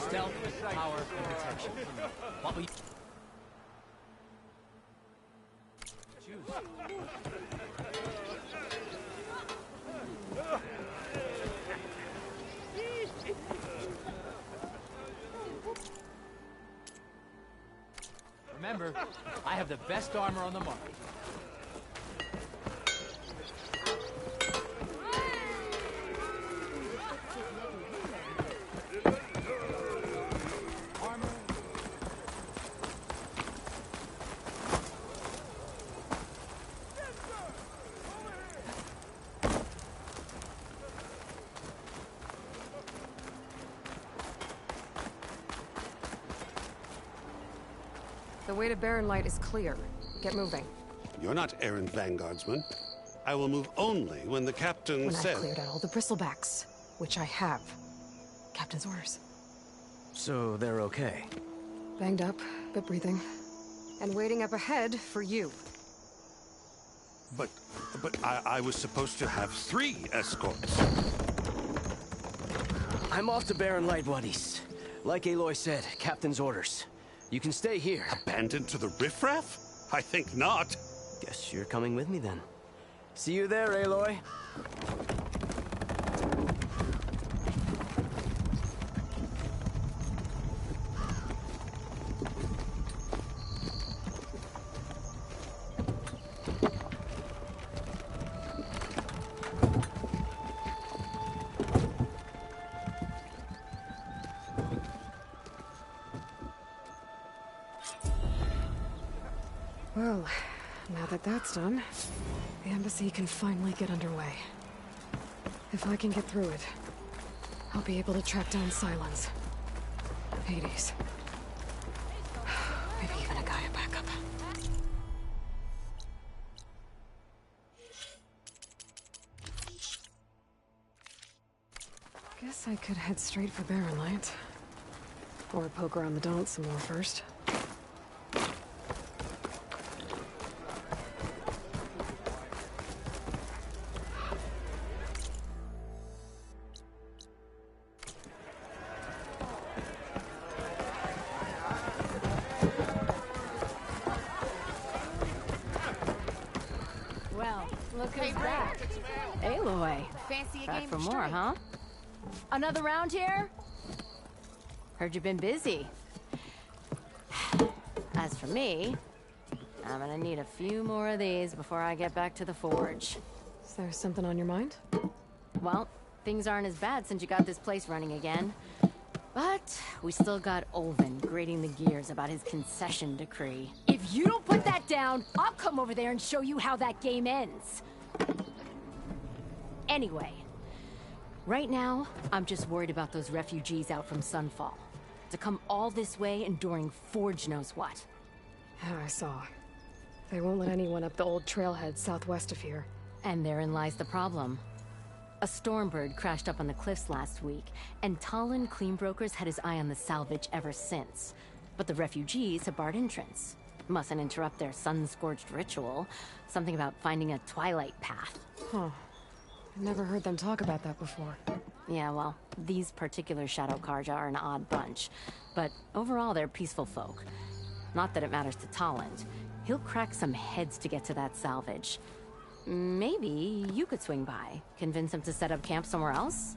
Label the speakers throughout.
Speaker 1: Stealth, power, and protection. What we choose. Remember, I have the best armor on the market.
Speaker 2: The way to Barren Light is clear. Get moving.
Speaker 3: You're not errant vanguardsman. I will move only when the captain
Speaker 2: When
Speaker 3: says...
Speaker 2: I've cleared out all the bristlebacks, which I have. Captain's orders.
Speaker 1: So they're okay?
Speaker 2: Banged up, but breathing. And waiting up ahead for you.
Speaker 3: But I was supposed to have 3 escorts.
Speaker 1: I'm off to Barren Light, buddies. Like Aloy said, captain's orders. You can stay here.
Speaker 3: Abandoned to the riffraff? I think not.
Speaker 1: Guess you're coming with me then. See you there, Aloy.
Speaker 2: Well, now that that's done, the embassy can finally get underway. If I can get through it, I'll be able to track down Silence. Hades. Maybe even a Gaia backup. Guess I could head straight for Barren Light. Or poke around the Daunt some more first.
Speaker 4: Look who's back.
Speaker 2: Aloy.
Speaker 4: Fancy a
Speaker 2: Back
Speaker 4: game
Speaker 2: for
Speaker 4: of
Speaker 2: more,
Speaker 4: strength.
Speaker 2: huh?
Speaker 4: Another round here? Heard you've been busy. As for me, I'm gonna need a few more of these before I get back to the forge.
Speaker 2: Is there something on your mind?
Speaker 4: Well, things aren't as bad since you got this place running again. But we still got Olvin grating the gears about his concession decree. If you don't put that down, I'll come over there and show you how that game ends. Anyway, right now, I'm just worried about those refugees out from Sunfall. To come all this way enduring Forge knows what.
Speaker 2: Yeah, I saw. They won't let anyone up the old trailhead southwest of here.
Speaker 4: And therein lies the problem. A Stormbird crashed up on the cliffs last week, and Talon Cleanbrokers had his eye on the salvage ever since. But the refugees have barred entrance. Mustn't interrupt their sun-scorched ritual. Something about finding a twilight path.
Speaker 2: Huh. I've never heard them talk about that before.
Speaker 4: Yeah, well, these particular Shadow Karja are an odd bunch. But overall, they're peaceful folk. Not that it matters to Talon. He'll crack some heads to get to that salvage. Maybe you could swing by, convince him to set up camp somewhere else?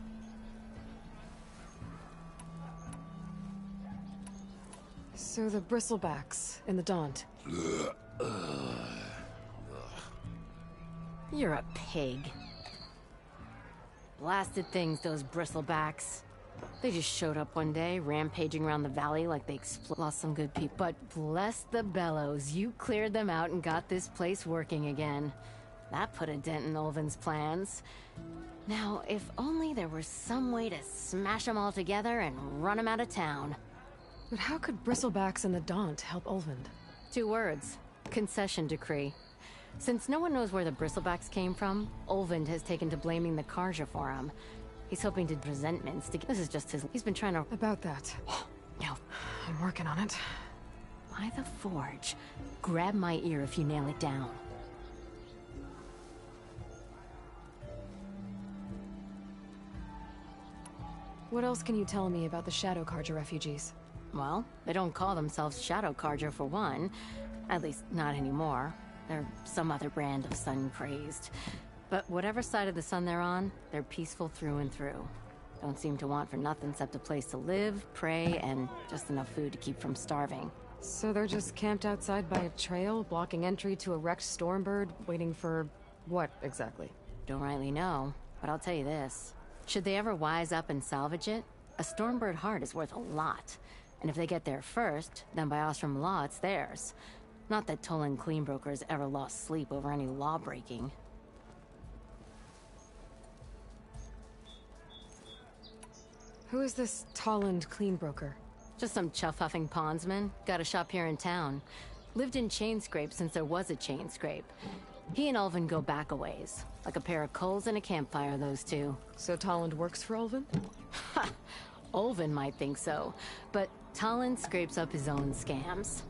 Speaker 2: So the bristlebacks in the Daunt.
Speaker 4: You're a pig. Blasted things, those bristlebacks. They just showed up one day, rampaging around the valley like they lost some good people. But bless the bellows, you cleared them out and got this place working again. That put a dent in Olvin's plans. Now, if only there was some way to smash them all together and run them out of town.
Speaker 2: But how could bristlebacks in the Daunt help Olvind?
Speaker 4: 2 words. Concession decree. Since no one knows where the bristlebacks came from, Olvind has taken to blaming the Karja for them. He's hoping to resentments to... This is just his... He's been trying to...
Speaker 2: About that.
Speaker 4: No.
Speaker 2: I'm working on it.
Speaker 4: By the forge. Grab my ear if you nail it down.
Speaker 2: What else can you tell me about the Shadow Carja refugees?
Speaker 4: Well, they don't call themselves Shadow Carja for one. At least, not anymore. They're some other brand of sun-crazed. But whatever side of the sun they're on, they're peaceful through and through. Don't seem to want for nothing except a place to live, pray, and just enough food to keep from starving.
Speaker 2: So they're just camped outside by a trail, blocking entry to a wrecked Stormbird, waiting for... what, exactly?
Speaker 4: Don't rightly know, but I'll tell you this. Should they ever wise up and salvage it, a Stormbird heart is worth a lot. And if they get there first, then by Ostrom law, it's theirs. Not that Toland Cleanbrokers ever lost sleep over any law-breaking.
Speaker 2: Who is this Toland Cleanbroker?
Speaker 4: Just some chuff-huffing pondsman. Got a shop here in town. Lived in Chainscrape since there was a Chainscrape. He and Ulvin go back a ways. Like a pair of coals and a campfire, those two.
Speaker 2: So Toland works for Ulvin?
Speaker 4: Ha! Ulvin might think so, but Toland scrapes up his own scams.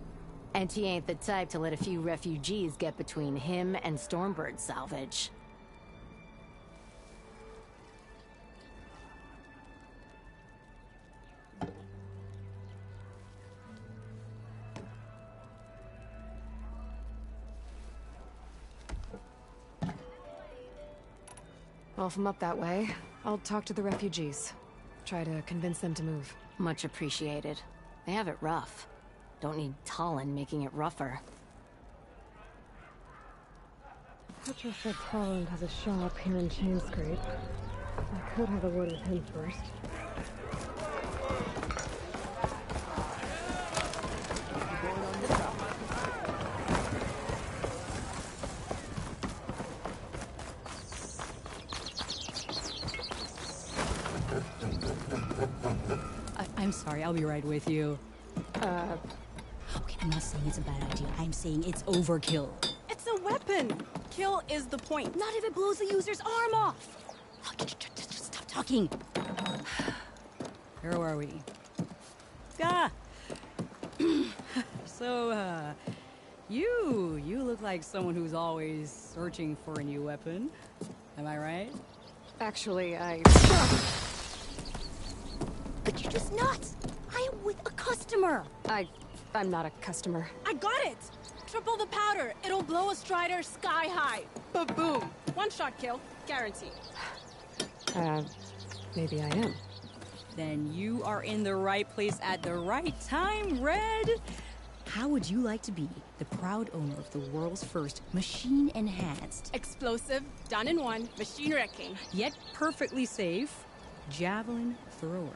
Speaker 4: And he ain't the type to let a few refugees get between him and Stormbird salvage.
Speaker 2: Well, if I'm up that way, I'll talk to the refugees. Try to convince them to move.
Speaker 4: Much appreciated. They have it rough. Don't need Toland making it rougher.
Speaker 2: Petra said Toland has a shop here in Chainscrape. I could have a word with him first.
Speaker 5: I'm sorry, I'll be right with you. Okay, I'm not saying it's a bad idea. I'm saying it's overkill.
Speaker 6: It's a weapon! Kill is the point.
Speaker 5: Not if it blows the user's arm off! Just stop talking. Where are we? Ah! So, you look like someone who's always searching for a new weapon. Am I right?
Speaker 2: Actually,
Speaker 5: But you're just nuts! I am with a customer!
Speaker 2: I'm not a customer.
Speaker 6: I got it! Triple the powder. It'll blow a Strider sky high. Ba-boom. One-shot kill. Guaranteed.
Speaker 2: Maybe I am.
Speaker 5: Then you are in the right place at the right time, Red! How would you like to be the proud owner of the world's first machine-enhanced,
Speaker 6: Explosive, done in one, machine wrecking.
Speaker 5: yet perfectly safe, javelin thrower?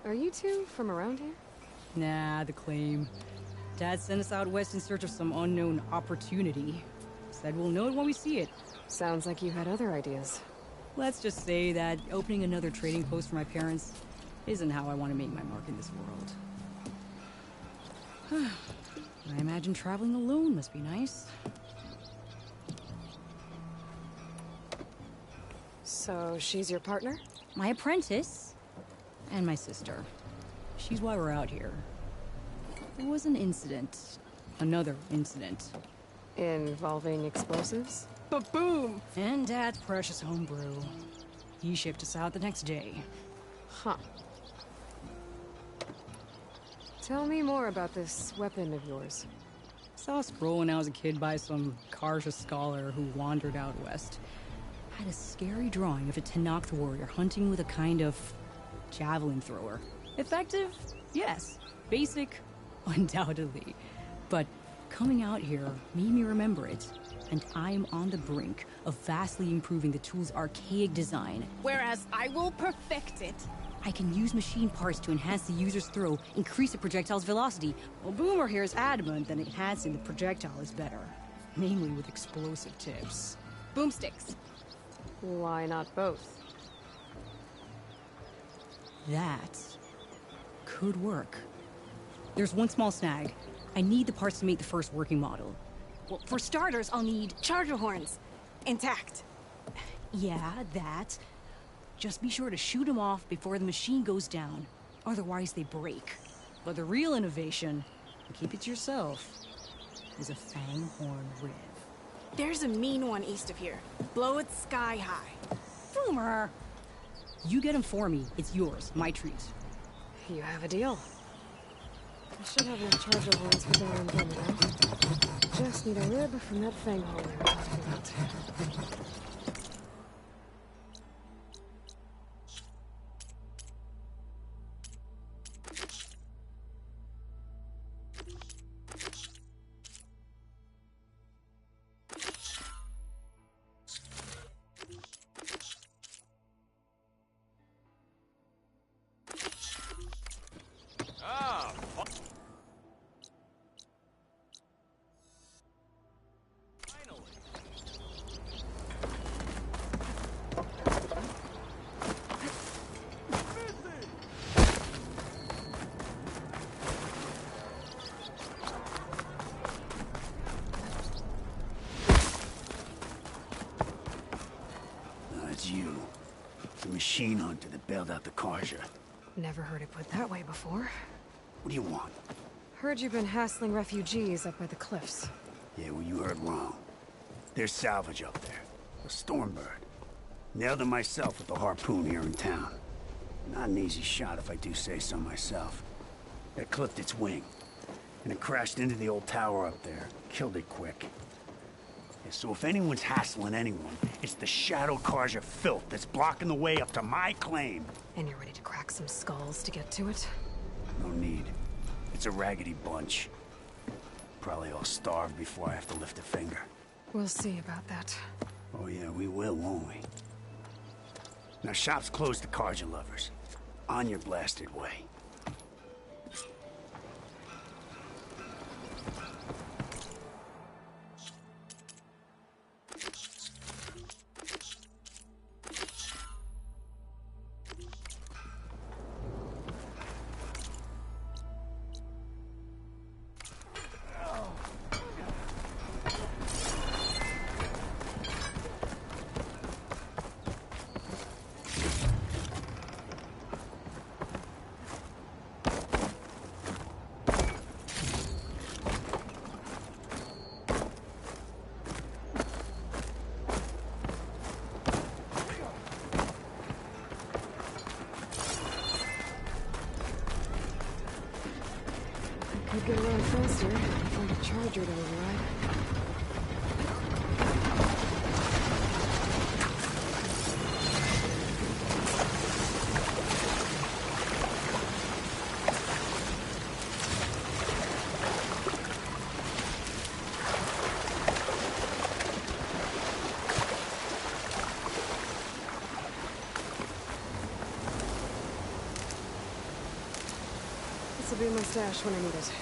Speaker 2: Are you two from around here?
Speaker 5: Nah, the claim. Dad sent us out west in search of some unknown opportunity. Said we'll know it when we see it.
Speaker 2: Sounds like you had other ideas.
Speaker 5: Let's just say that opening another trading post for my parents isn't how I want to make my mark in this world. I imagine traveling alone must be nice.
Speaker 2: So, she's your partner?
Speaker 5: My apprentice and my sister. She's why we're out here. There was an incident. Another incident.
Speaker 2: Involving explosives?
Speaker 6: Ba-boom.
Speaker 5: And Dad's precious homebrew. He shipped us out the next day.
Speaker 2: Huh. Tell me more about this weapon of yours.
Speaker 5: Saw a scroll when I was a kid by some Karja scholar who wandered out west. Had a scary drawing of a Tenakth warrior hunting with a kind of javelin thrower. Effective? Yes. Basic? Undoubtedly. But coming out here made me remember it, and I'm on the brink of vastly improving the tool's archaic design.
Speaker 6: Whereas I will perfect it.
Speaker 5: I can use machine parts to enhance the user's throw, increase the projectile's velocity. Well, Boomer here is adamant that enhancing the projectile is better. Namely with explosive tips.
Speaker 6: Boomsticks.
Speaker 2: Why not both?
Speaker 5: That could work. There's one small snag. I need the parts to make the first working model.
Speaker 6: Well, for starters, I'll need charger horns. Intact.
Speaker 5: Yeah, that. Just be sure to shoot them off before the machine goes down. Otherwise they break. But the real innovation, and keep it to yourself, is a fang horn rib.
Speaker 6: There's a mean one east of here. Blow it sky high.
Speaker 5: Boomer! You get him for me. It's yours. My treat.
Speaker 2: You have a deal. I should have enough charger horns for their own now. Just need a rib from that fang hole we were talking about.
Speaker 7: You, the machine hunter that bailed out the Karja.
Speaker 2: Never heard it put that way before.
Speaker 7: What do you want?
Speaker 2: Heard you've been hassling refugees up by the cliffs.
Speaker 7: Yeah, well, you heard wrong. There's salvage up there. A Stormbird. Nailed him myself with the harpoon here in town. Not an easy shot if I do say so myself. It clipped its wing. And it crashed into the old tower up there. Killed it quick. So if anyone's hassling anyone, it's the Shadow Karja filth that's blocking the way up to my claim.
Speaker 2: And you're ready to crack some skulls to get to it?
Speaker 7: No need. It's a raggedy bunch. Probably all starved before I have to lift a finger.
Speaker 2: We'll see about that.
Speaker 7: Oh yeah, we will, won't we? Now shop's closed to Karja lovers. On your blasted way.
Speaker 2: Could get around faster if I find a charger to override. This'll be my stash when I need it.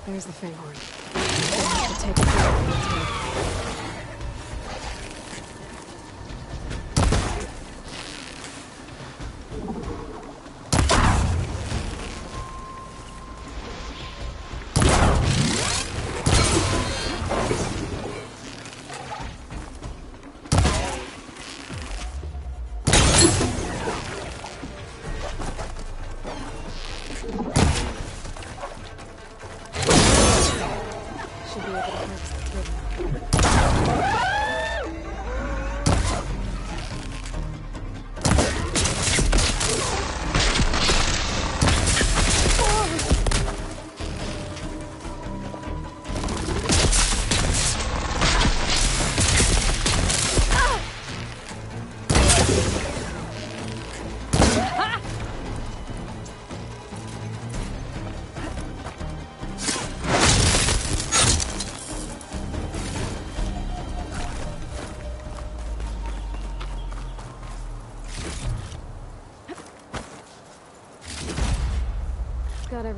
Speaker 2: There's the Fanghorn. I'll have to take it down.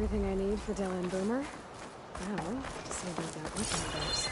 Speaker 2: everything I need for Della and Boomer. Now, to see about that weapon of theirs.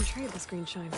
Speaker 2: Trade this green shine.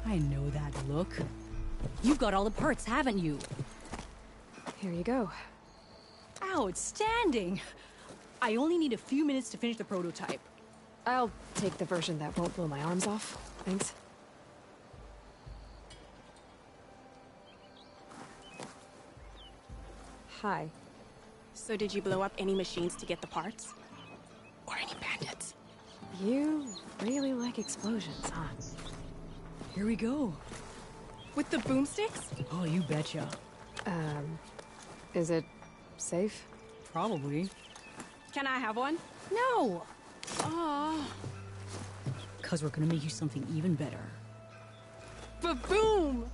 Speaker 5: I know that look. You've got all the parts, haven't you?
Speaker 2: Here you go.
Speaker 5: Outstanding! I only need a few minutes to finish the prototype.
Speaker 2: I'll take the version that won't blow my arms off. Thanks. Hi.
Speaker 6: So did you blow up any machines to get the parts? Or any bandits?
Speaker 2: You really like explosions, huh?
Speaker 5: Here we go.
Speaker 6: With the boomsticks?
Speaker 5: Oh, you betcha.
Speaker 2: Is it safe?
Speaker 5: Probably.
Speaker 6: Can I have one?
Speaker 5: No!
Speaker 6: Oh.
Speaker 5: 'Cause we're gonna make you something even better.
Speaker 6: Ba-boom!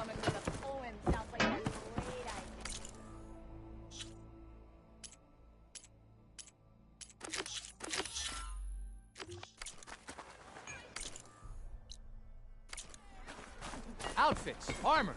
Speaker 8: woman with a poem sounds like a great idea.
Speaker 9: Outfits, armor.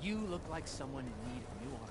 Speaker 9: You look like someone in need of new armor.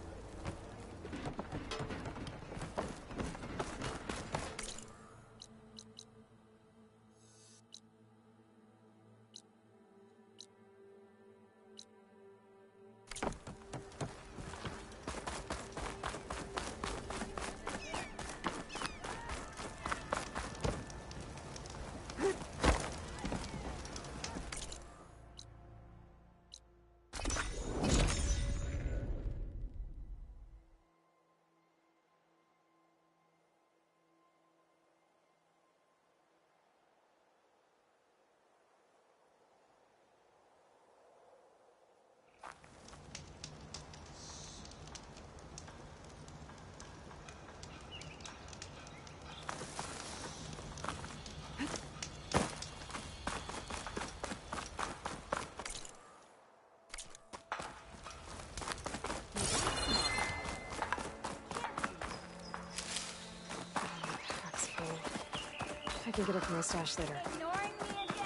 Speaker 2: I can get it from my stash later.
Speaker 8: Ignoring me again?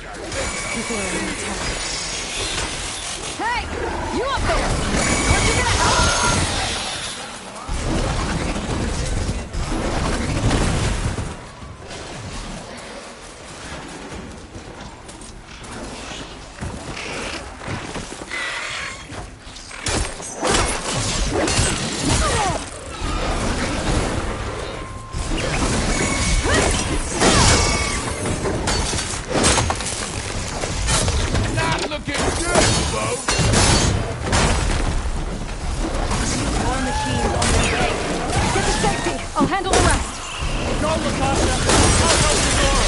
Speaker 2: People are in attack.
Speaker 4: Hey! You up there! Aren't you gonna help? I'll handle the rest.
Speaker 9: Go, Latasha! I'll help Nora!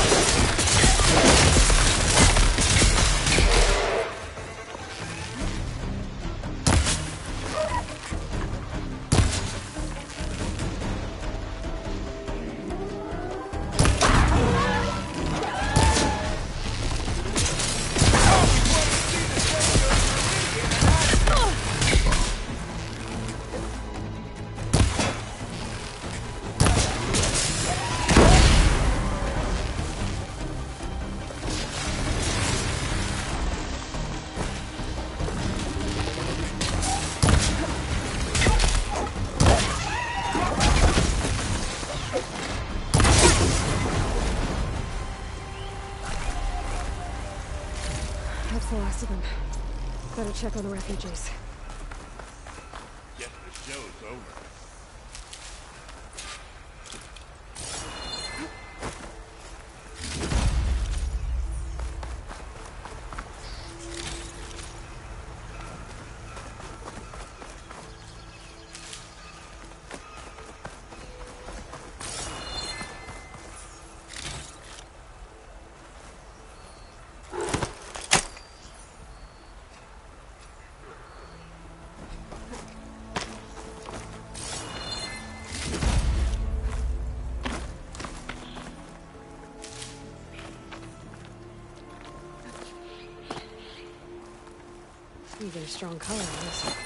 Speaker 2: That's the last of them. Better check on the refugees.
Speaker 3: Guess the show's over.
Speaker 2: You get a strong color on this.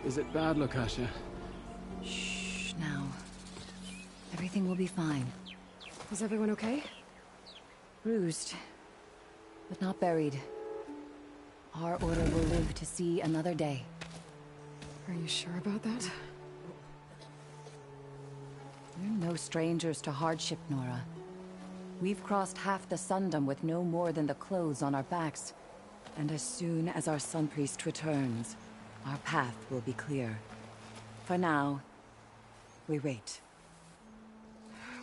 Speaker 1: Is it bad, Latasha?
Speaker 4: Shh, now. Everything will be fine.
Speaker 2: Is everyone okay?
Speaker 4: Bruised, but not buried. Our order will live to see another day.
Speaker 2: Are you sure about that?
Speaker 4: We're no strangers to hardship, Nora. We've crossed half the Sundom with no more than the clothes on our backs. And as soon as our Sun Priest returns, our path will be clear. For now, we wait.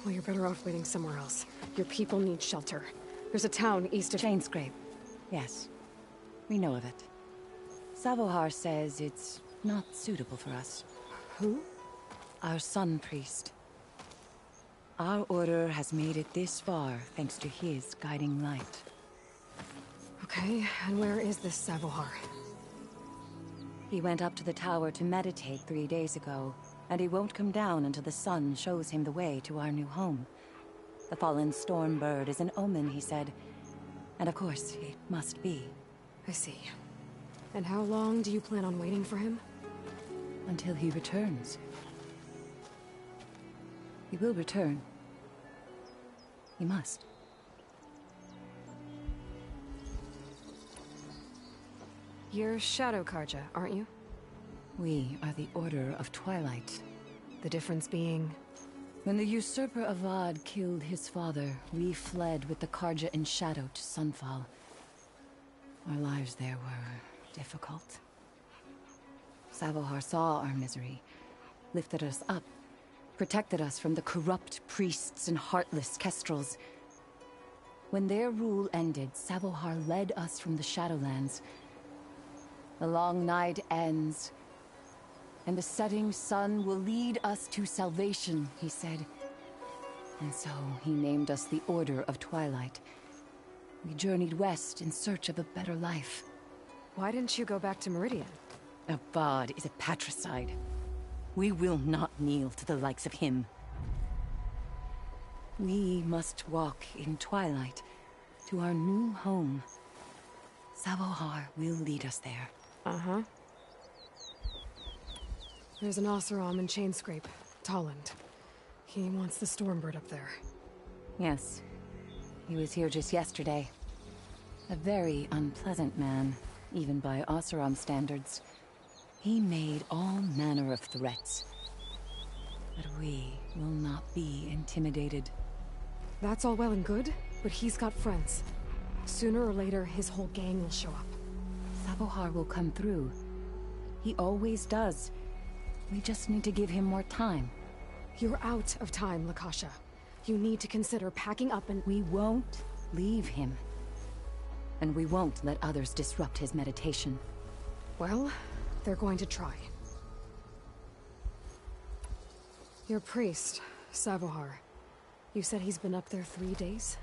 Speaker 2: Well, you're better off waiting somewhere else. Your people need shelter. There's a town east of...
Speaker 4: Chainscrape. Yes. We know of it. Savohar says it's not suitable for us.
Speaker 2: Who?
Speaker 4: Our Sun Priest. Our order has made it this far thanks to his guiding light.
Speaker 2: Okay, and where is this Savohar?
Speaker 4: He went up to the tower to meditate 3 days ago, and he won't come down until the sun shows him the way to our new home. The fallen storm bird is an omen, he said. And of course, it must be.
Speaker 2: I see. And how long do you plan on waiting for him?
Speaker 4: Until he returns. He will return. He must.
Speaker 2: You're Shadow Karja, aren't you?
Speaker 4: We are the Order of Twilight.
Speaker 2: The difference being...
Speaker 10: When the usurper Avad killed his father, we fled with the Karja in shadow to Sunfall. Our lives there were difficult. Savohar saw our misery, lifted us up, protected us from the corrupt priests and heartless kestrels. When their rule ended, Savohar led us from the Shadowlands. The long night ends, and the setting sun will lead us to salvation, he said. And so he named us the Order of Twilight. We journeyed west in search of a better life.
Speaker 2: Why didn't you go back to Meridian?
Speaker 10: Avad is a patricide. We will not kneel to the likes of him. We must walk in twilight to our new home. Savohar will lead us there.
Speaker 2: Uh-huh. There's an Oseram in Chainscrape, Tolland. He wants the Stormbird up there.
Speaker 10: Yes. He was here just yesterday. A very unpleasant man, even by Oseram standards. He made all manner of threats. But we will not be intimidated.
Speaker 2: That's all well and good, but he's got friends. Sooner or later, his whole gang will show up.
Speaker 10: Savohar will come through. He always does. We just need to give him more time.
Speaker 2: You're out of time, Lakasha. You need to consider packing up and—
Speaker 10: We won't leave him. And we won't let others disrupt his meditation.
Speaker 2: Well, they're going to try. Your priest, Savohar. You said he's been up there 3 days?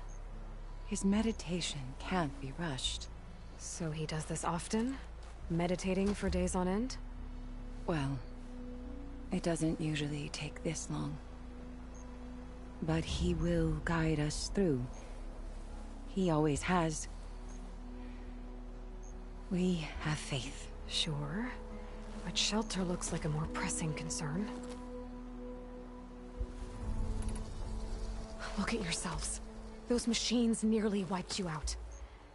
Speaker 10: His meditation can't be rushed.
Speaker 2: So he does this often? Meditating for days on end?
Speaker 10: Well, it doesn't usually take this long. But he will guide us through. He always has. We have faith.
Speaker 2: Sure. But shelter looks like a more pressing concern. Look at yourselves. Those machines nearly wiped you out.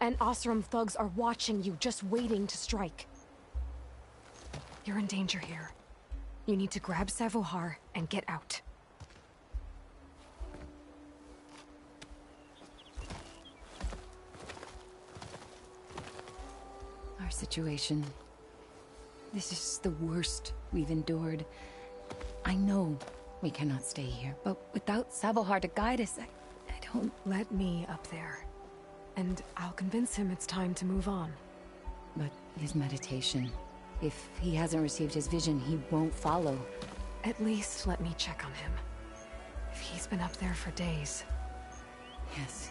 Speaker 2: And Oseram thugs are watching you, just waiting to strike. You're in danger here. You need to grab Savohar and get out.
Speaker 10: Our situation. This is the worst we've endured. I know we cannot stay here, but without Savohar to guide us, I don't...
Speaker 2: Let me up there. And I'll convince him it's time to move on.
Speaker 10: But his meditation... If he hasn't received his vision, he won't follow.
Speaker 2: At least let me check on him. If he's been up there for days.
Speaker 10: Yes.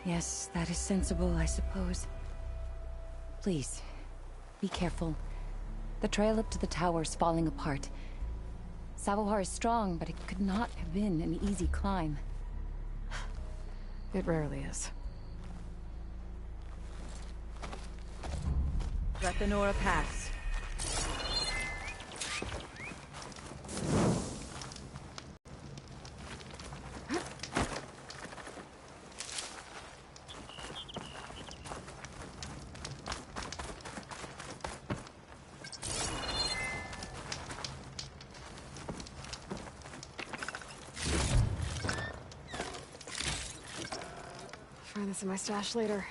Speaker 10: Yes, that is sensible, I suppose. Please, be careful. The trail up to the tower's falling apart. Savohar is strong, but it could not have been an easy climb.
Speaker 2: It rarely is.
Speaker 11: Let the Nora pass.
Speaker 2: Find this in my stash later.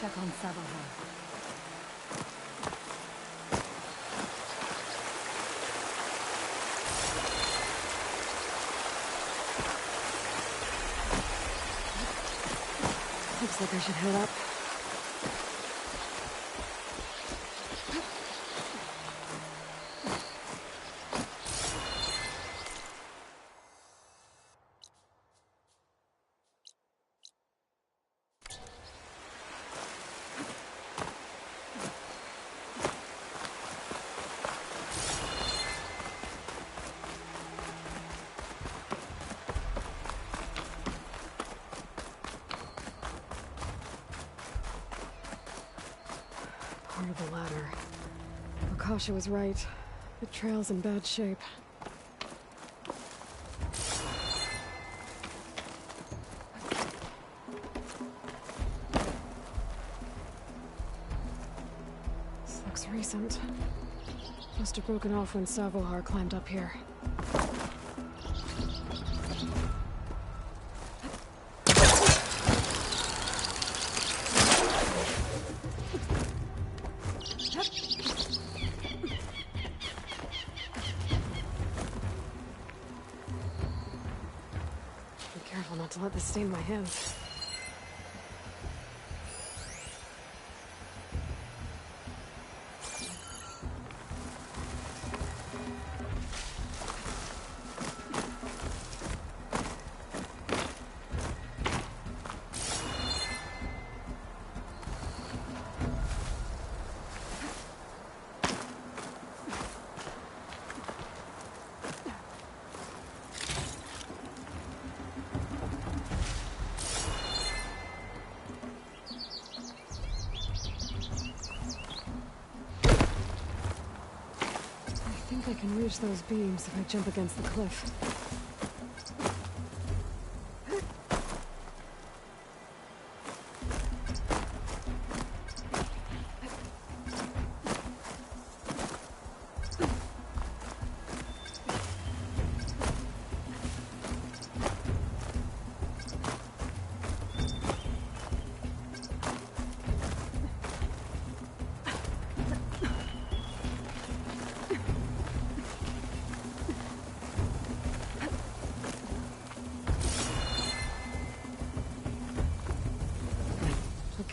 Speaker 10: Check on Savohar.
Speaker 2: Looks like I should head up. Part of the ladder. Akasha was right. The trail's in bad shape. This looks recent. Must have broken off when Savohar climbed up here. Be careful not to let this stain my hands. I think I can reach those beams if I jump against the cliff.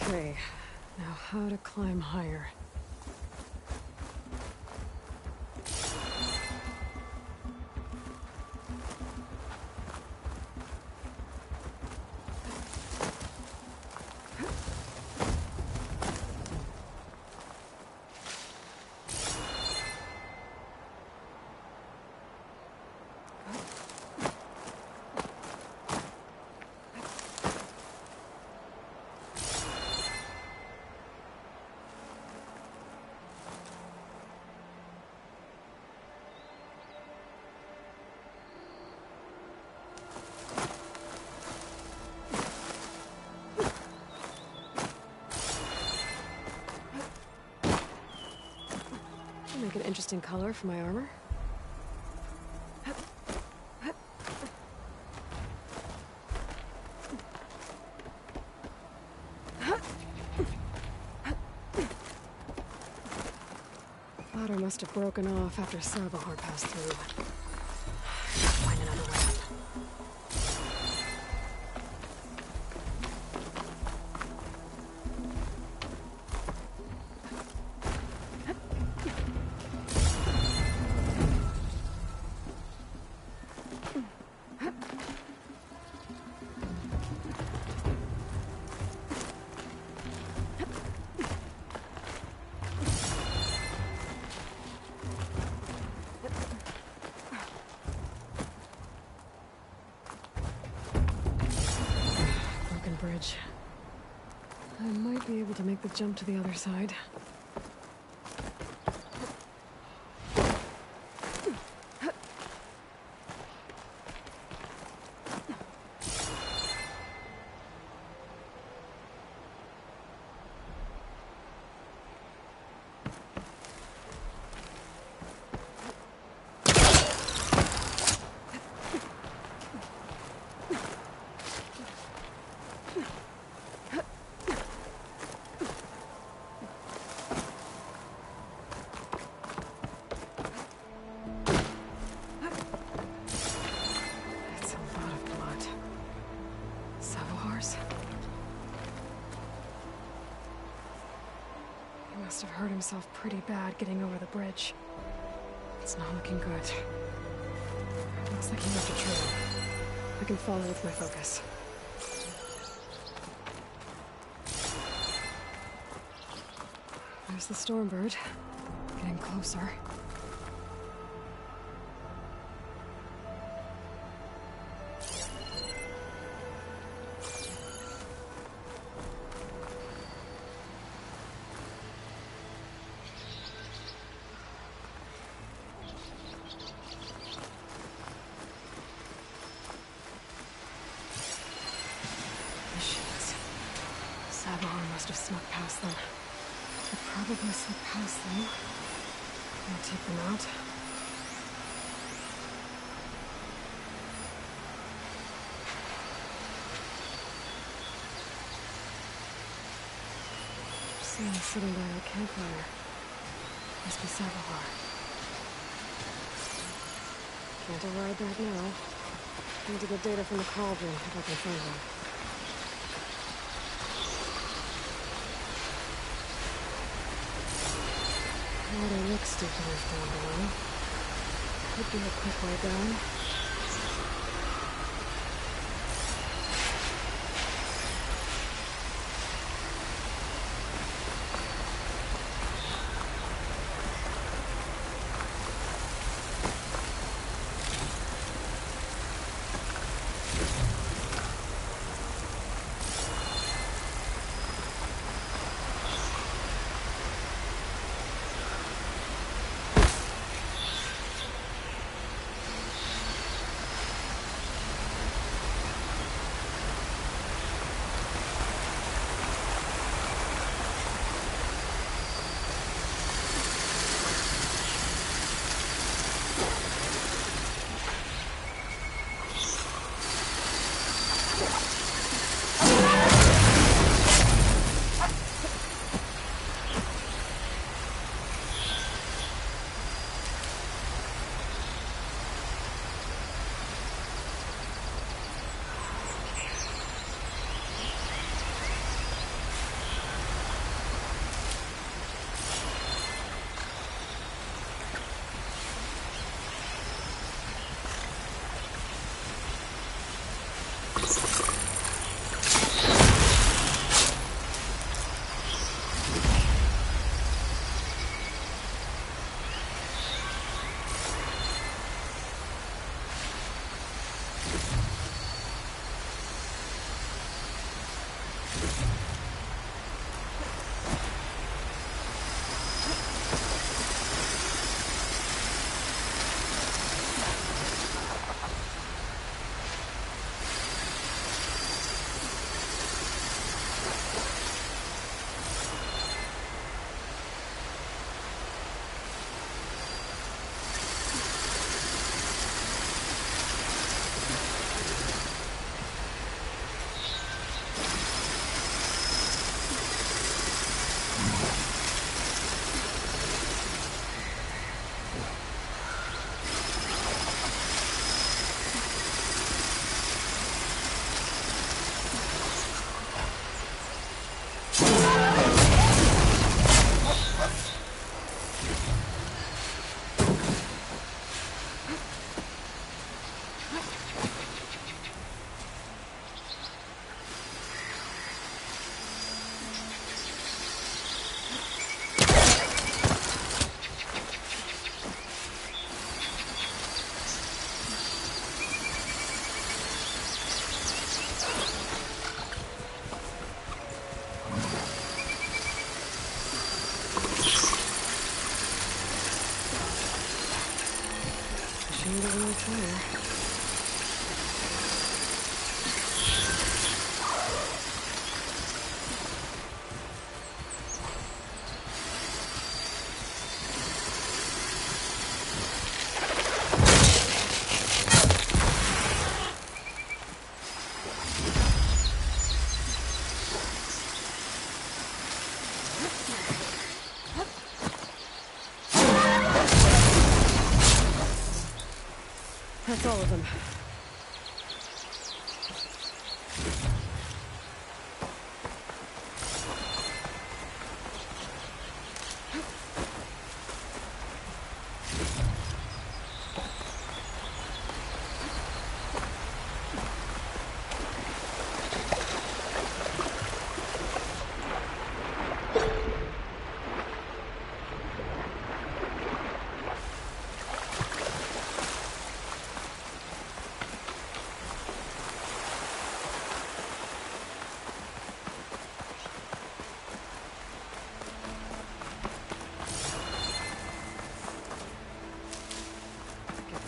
Speaker 2: Okay, now how to climb higher. Make an interesting color for my armor. Ladder must have broken off after Savohar passed through. Find another way up. Bridge. I might be able to make the jump to the other side. Must have hurt himself pretty bad getting over the bridge. It's not looking good. Looks like he left a trail. I can follow with my focus. There's the Stormbird. Getting closer. Sabahar must have snuck past them. They probably slipped past them. I'll take them out. Someone sitting by that campfire. Must be Sabahar. Can't override that now. Need to get data from the cauldron if I can find one. Water looks deeper down below. Could be a quick way down. That's all of them.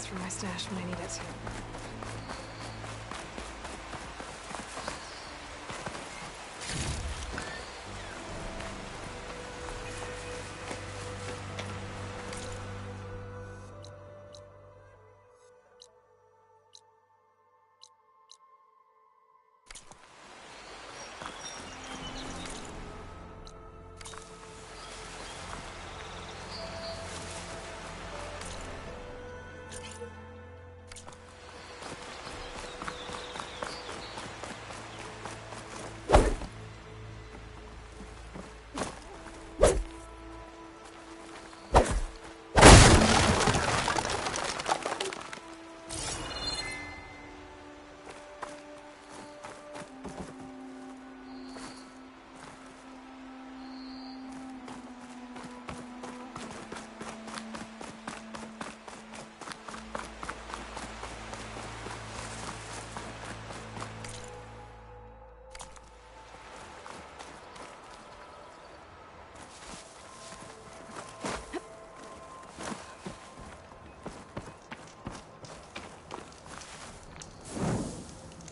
Speaker 2: From my stash when I need it.